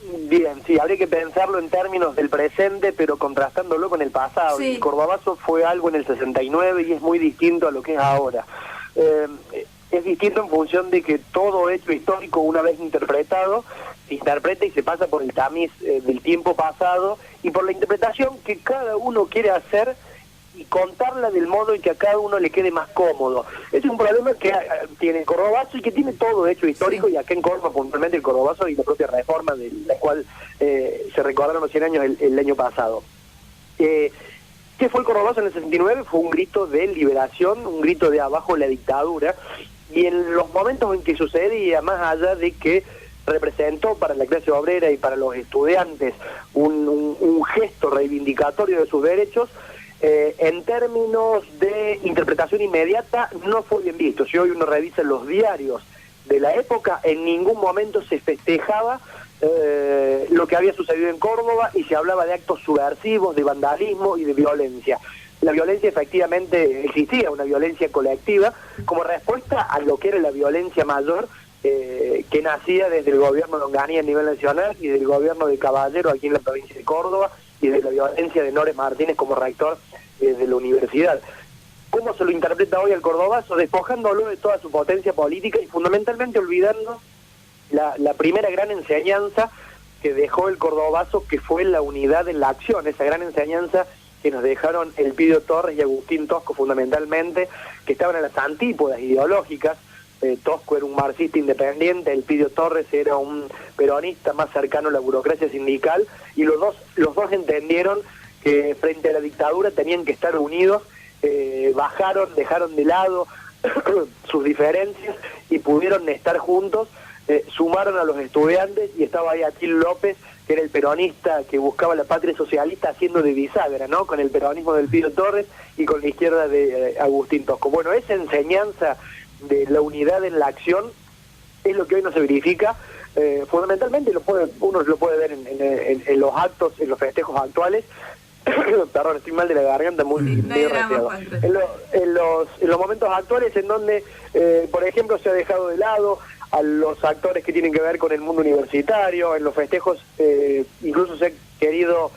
Bien, sí, habría que pensarlo en términos del presente, pero contrastándolo con el pasado. Sí. El Cordobazo fue algo en el 69 y es muy distinto a lo que es ahora. Eh, es distinto en función de que todo hecho histórico, una vez interpretado, se interpreta y se pasa por el tamiz del tiempo pasado y por la interpretación que cada uno quiere hacer y contarla del modo en que a cada uno le quede más cómodo. Ese es un problema que tiene el Cordobazo y que tiene todo hecho histórico, sí. Y acá en Córdoba puntualmente el Cordobazo y la propia reforma de la cual se recordaron los 100 años el año pasado. ¿Qué fue el Cordobazo en el 69? Fue un grito de liberación, un grito de abajo la dictadura, y en los momentos en que sucedía, más allá de que representó para la clase obrera y para los estudiantes un gesto reivindicatorio de sus derechos, en términos de interpretación inmediata no fue bien visto. Si hoy uno revisa los diarios de la época, en ningún momento se festejaba lo que había sucedido en Córdoba y se hablaba de actos subversivos, de vandalismo y de violencia. La violencia efectivamente existía, una violencia colectiva, como respuesta a lo que era la violencia mayor que nacía desde el gobierno de Onganía a nivel nacional y del gobierno de Caballero aquí en la provincia de Córdoba y de la violencia de Nores Martínez como rector de la universidad. ¿Cómo se lo interpreta hoy el Cordobazo? Despojándolo de toda su potencia política y fundamentalmente olvidando la primera gran enseñanza que dejó el Cordobazo, que fue la unidad en la acción, esa gran enseñanza que nos dejaron Elpidio Torres y Agustín Tosco fundamentalmente, que estaban en las antípodas ideológicas. Tosco era un marxista independiente, Elpidio Torres era un peronista más cercano a la burocracia sindical, y los dos entendieron que frente a la dictadura tenían que estar unidos, dejaron de lado sus diferencias y pudieron estar juntos, sumaron a los estudiantes y estaba ahí Atil López, que era el peronista que buscaba la patria socialista haciendo de bisagra, ¿no? Con el peronismo del Elpidio Torres y con la izquierda de Agustín Tosco. Bueno, esa enseñanza de la unidad en la acción es lo que hoy no se verifica, fundamentalmente uno lo puede ver en los actos, en los festejos actuales. Perdón, estoy mal de la garganta, muy resfriado. En los momentos actuales en donde, por ejemplo, se ha dejado de lado a los actores que tienen que ver con el mundo universitario, en los festejos incluso se ha querido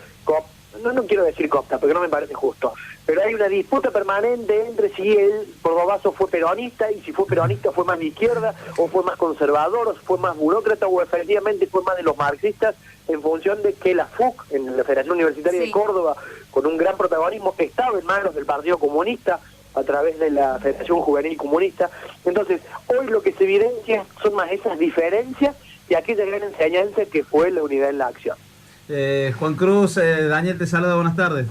no quiero decir cooptar porque no me parece justo, pero hay una disputa permanente entre si el Cordobazo fue peronista y si fue peronista fue más de izquierda o fue más conservador o fue más burócrata o efectivamente fue más de los marxistas, en función de que la FUC, en la Federación Universitaria de Córdoba, con un gran protagonismo, estaba en manos del Partido Comunista a través de la Federación Juvenil Comunista. Entonces, hoy lo que se evidencia son más esas diferencias y aquella gran enseñanza que fue la unidad en la acción. Juan Cruz, Daniel te saluda, buenas tardes.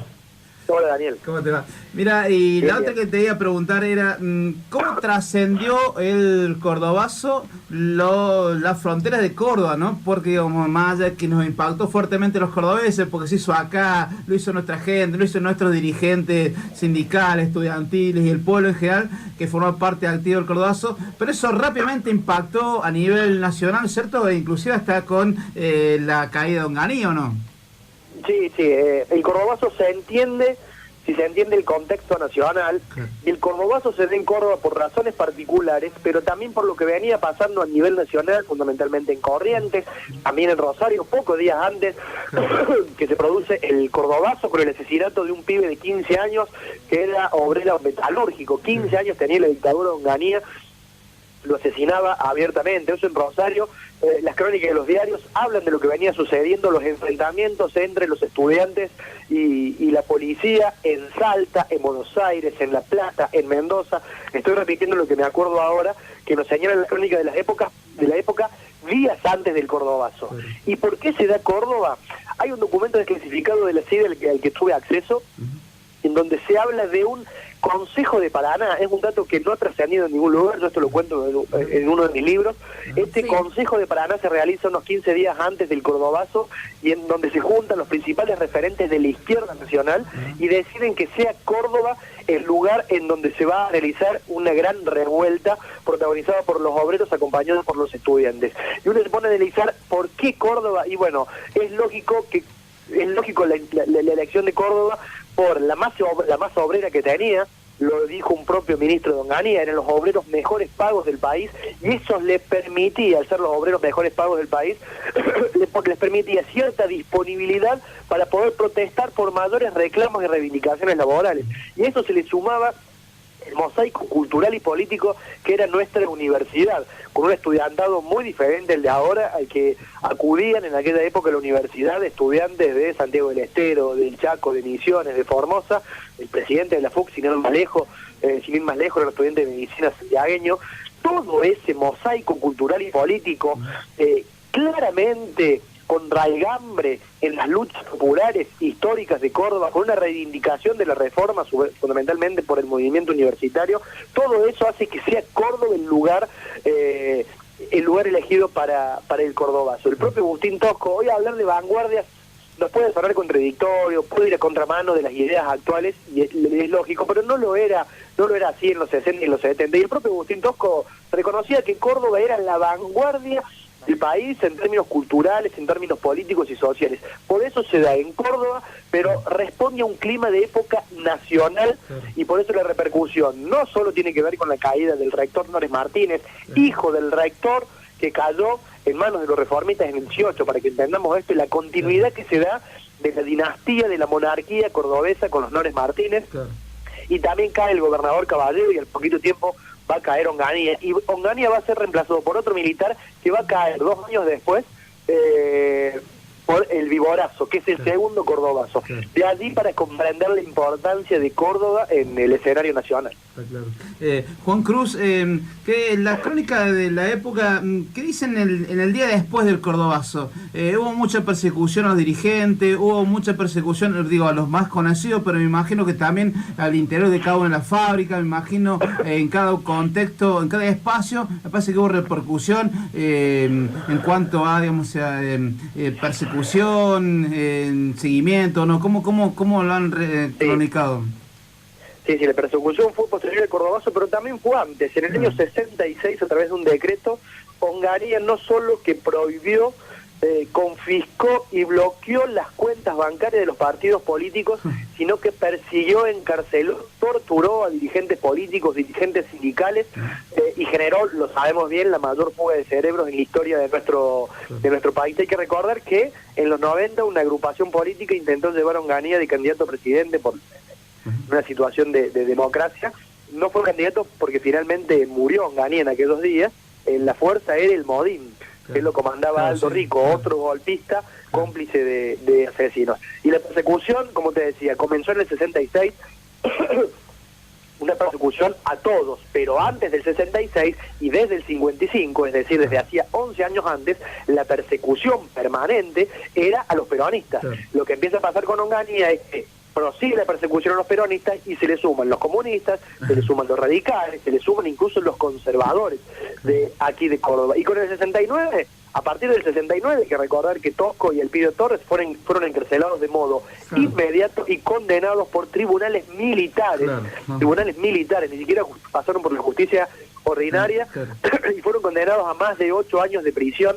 Hola Daniel. ¿Cómo te va? Mira, y bien, la otra que te iba a preguntar era, ¿cómo trascendió el Cordobazo las fronteras de Córdoba, no? Porque, digamos, más allá de que nos impactó fuertemente los cordobeses, porque se hizo acá, lo hizo nuestra gente, lo hizo nuestros dirigentes sindicales, estudiantiles y el pueblo en general, que formó parte activa del Cordobazo, pero eso rápidamente impactó a nivel nacional, ¿cierto? E inclusive hasta con la caída de Onganía, ¿o no? Sí, el Cordobazo se entiende, si se entiende el contexto nacional, y el Cordobazo se da en Córdoba por razones particulares, pero también por lo que venía pasando a nivel nacional, fundamentalmente en Corrientes, también en Rosario, pocos días antes que se produce el Cordobazo con el asesinato de un pibe de 15 años que era obrero metalúrgico, 15 años tenía la dictadura de Onganía, lo asesinaba abiertamente. Eso en Rosario, las crónicas de los diarios hablan de lo que venía sucediendo, los enfrentamientos entre los estudiantes y la policía en Salta, en Buenos Aires, en La Plata, en Mendoza. Estoy repitiendo lo que me acuerdo ahora, que nos señalan las crónicas de la época días antes del Cordobazo. ¿Y por qué se da Córdoba? Hay un documento desclasificado de la CIDE al que tuve acceso, en donde se habla de un Consejo de Paraná. Es un dato que no ha trascendido en ningún lugar, yo esto lo cuento en uno de mis libros. Este Consejo de Paraná se realiza unos 15 días antes del Cordobazo, y en donde se juntan los principales referentes de la izquierda nacional y deciden que sea Córdoba el lugar en donde se va a realizar una gran revuelta protagonizada por los obreros acompañados por los estudiantes. Y uno se pone a analizar por qué Córdoba, y bueno, es lógico la elección de Córdoba por la masa obrera que tenía, lo dijo un propio ministro de Onganía, eran los obreros mejores pagos del país, y eso les permitía, al ser los obreros mejores pagos del país, les permitía cierta disponibilidad para poder protestar por mayores reclamos y reivindicaciones laborales. Y eso se le sumaba el mosaico cultural y político que era nuestra universidad, con un estudiantado muy diferente al de ahora, al que acudían en aquella época a la universidad estudiantes de Santiago del Estero, del Chaco, de Misiones, de Formosa, el presidente de la FUC, sin ir más lejos, era el estudiante de medicina santiagueño. Todo ese mosaico cultural y político, claramente con raigambre en las luchas populares históricas de Córdoba, con una reivindicación de la reforma fundamentalmente por el movimiento universitario, todo eso hace que sea Córdoba el lugar elegido para el cordobazo. El propio Agustín Tosco, hoy hablar de vanguardias nos puede sonar contradictorio, puede ir a contramano de las ideas actuales, y es lógico, pero no lo era así en los 60 y en los 70, y el propio Agustín Tosco reconocía que Córdoba era la vanguardia del país en términos culturales, en términos políticos y sociales. Por eso se da en Córdoba, pero responde a un clima de época nacional, y por eso la repercusión no solo tiene que ver con la caída del rector Nores Martínez, hijo del rector que cayó en manos de los reformistas en el 18, para que entendamos esto, y la continuidad que se da de la dinastía de la monarquía cordobesa con los Nores Martínez, y también cae el gobernador Caballero, y al poquito tiempo va a caer Onganía, y Onganía va a ser reemplazado por otro militar que va a caer 2 años después por el Viborazo, que es el segundo cordobazo. De allí para comprender la importancia de Córdoba en el escenario nacional. Claro. Juan Cruz, que la crónica de la época, ¿qué dicen en el día después del cordobazo? Hubo mucha persecución a los dirigentes, hubo mucha persecución, digo, a los más conocidos, pero me imagino que también al interior de cada una de las fábricas, me imagino en cada contexto, en cada espacio, me parece que hubo repercusión en cuanto a, digamos, persecución, seguimiento, ¿no? ¿Cómo lo han cronicado? Sí, la persecución fue posterior al cordobazo, pero también fue antes. En el año 66, a través de un decreto, Onganía no solo que prohibió, confiscó y bloqueó las cuentas bancarias de los partidos políticos, sino que persiguió, encarceló, torturó a dirigentes políticos, dirigentes sindicales, y generó, lo sabemos bien, la mayor fuga de cerebros en la historia de nuestro país. Hay que recordar que en los 90 una agrupación política intentó llevar a Onganía de candidato a presidente por una situación de democracia. No fue candidato porque finalmente murió Onganía en aquellos días. La fuerza era el Modín, que lo comandaba Aldo Rico, otro golpista, cómplice de asesinos. Y la persecución, como te decía, comenzó en el 66, una persecución a todos, pero antes del 66 y desde el 55, es decir, desde hacía 11 años antes, la persecución permanente era a los peronistas. Lo que empieza a pasar con Onganía es que prosigue la persecución a los peronistas y se le suman los comunistas, se le suman los radicales, se le suman incluso los conservadores de aquí de Córdoba. Y con el 69, a partir del 69, hay que recordar que Tosco y Elpidio Torres fueron encarcelados de modo inmediato y condenados por tribunales militares, ni siquiera pasaron por la justicia ordinaria, y fueron condenados a más de 8 años de prisión.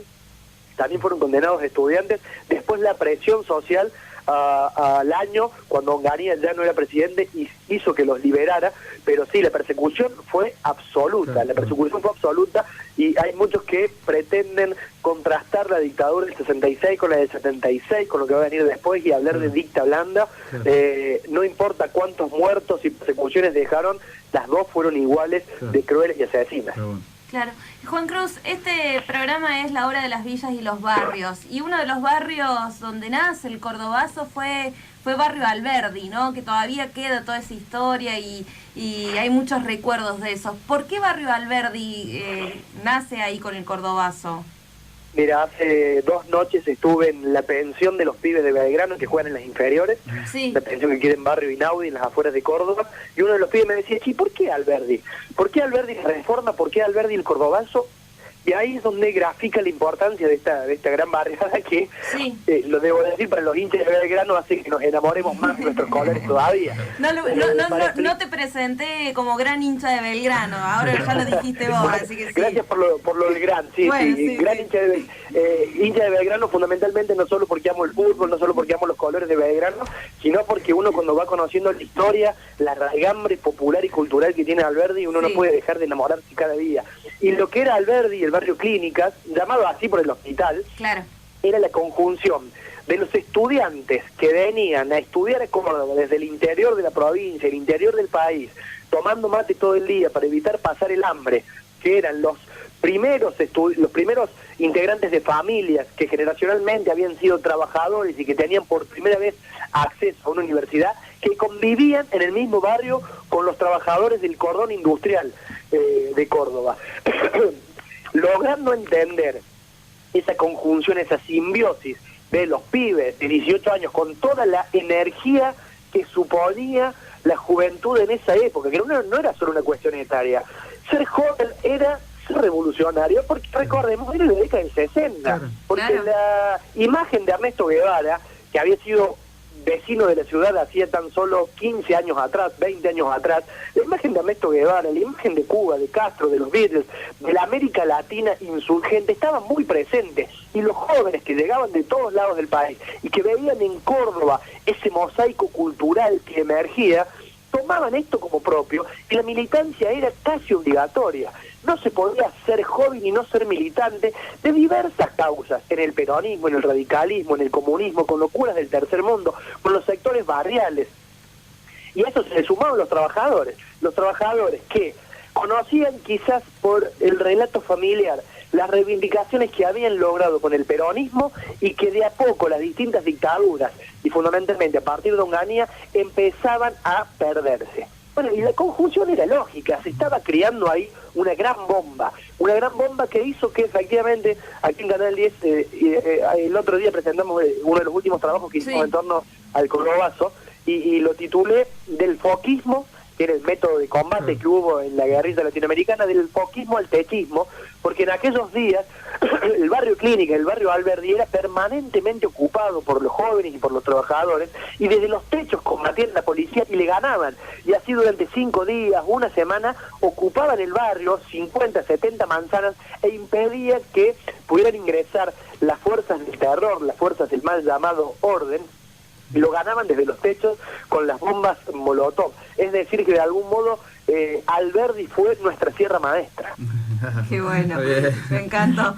También fueron condenados estudiantes. Después la presión social al año, cuando Onganía ya no era presidente, y hizo que los liberara, pero sí, la persecución fue absoluta, y hay muchos que pretenden contrastar la dictadura del 66 con la del 76, con lo que va a venir después, y hablar de dicta blanda. No importa cuántos muertos y persecuciones dejaron, las dos fueron iguales de crueles y asesinas. Claro. Juan Cruz, este programa es la hora de las villas y los barrios, y uno de los barrios donde nace el cordobazo fue Barrio Alberdi, ¿no? Que todavía queda toda esa historia y hay muchos recuerdos de eso. ¿Por qué Barrio Alberdi nace ahí con el cordobazo? Mira, hace 2 noches estuve en la pensión de los pibes de Belgrano que juegan en las inferiores, la pensión que queda en Barrio Inaudi, en las afueras de Córdoba, y uno de los pibes me decía, ¿por qué Alberdi? ¿Por qué Alberdi la Reforma? ¿Por qué Alberdi el cordobazo? Y ahí es donde grafica la importancia de esta gran barriada que, Sí. lo debo decir, para los hinchas de Belgrano hace que nos enamoremos más de nuestros colores todavía. No te presenté como gran hincha de Belgrano, ahora ya lo dijiste vos, Bueno, así que sí. gracias por lo del gran, sí, Bueno, sí, sí, gran sí. hincha de Belgrano fundamentalmente no solo porque amo el fútbol, no solo porque amo los colores de Belgrano, sino porque uno cuando va conociendo la historia, la raigambre popular y cultural que tiene Alberdi, uno Sí. no puede dejar de enamorarse cada día. Y lo que era Alberdi, el barrio Clínicas, llamado así por el hospital, Claro. era la conjunción de los estudiantes que venían a estudiar a Córdoba desde el interior de la provincia, el interior del país, tomando mate todo el día para evitar pasar el hambre, que eran los primeros integrantes de familias que generacionalmente habían sido trabajadores y que tenían por primera vez acceso a una universidad, que convivían en el mismo barrio con los trabajadores del cordón industrial de Córdoba. Logrando entender esa conjunción, esa simbiosis de los pibes de 18 años con toda la energía que suponía la juventud en esa época, que no era solo una cuestión etaria. Ser joven era ser revolucionario, porque recordemos, era la década del 60, Claro. porque Claro. la imagen de Ernesto Guevara, que había sido vecino de la ciudad hacía tan solo 15 años atrás, 20 años atrás, la imagen de Ernesto Guevara, la imagen de Cuba, de Castro, de los Beatles, de la América Latina insurgente, estaban muy presentes, y los jóvenes que llegaban de todos lados del país y que veían en Córdoba ese mosaico cultural que emergía, tomaban esto como propio, y la militancia era casi obligatoria. No se podía ser joven y no ser militante de diversas causas, en el peronismo, en el radicalismo, en el comunismo, con locuras del tercer mundo, con los sectores barriales. Y a eso se le sumaban los trabajadores que conocían quizás por el relato familiar las reivindicaciones que habían logrado con el peronismo y que de a poco las distintas dictaduras y fundamentalmente a partir de Onganía empezaban a perderse. Bueno, y la conjunción era lógica, se estaba creando ahí una gran bomba que hizo que efectivamente aquí en Canal 10 el otro día presentamos uno de los últimos trabajos que hicimos Sí. en torno al cordobazo y lo titulé Del foquismo, que era el método de combate que hubo en la guerrilla latinoamericana, del foquismo al techismo, porque en aquellos días el barrio Clínica, el barrio Alberdi era permanentemente ocupado por los jóvenes y por los trabajadores, y desde los techos combatían la policía y le ganaban, y así durante 5 días, una semana, ocupaban el barrio, 50, 70 manzanas, e impedían que pudieran ingresar las fuerzas del terror, las fuerzas del mal llamado orden, y lo ganaban desde los techos con las bombas Molotov. Es decir, que de algún modo Alberdi fue nuestra sierra maestra. Qué bueno, Bien. me encantó.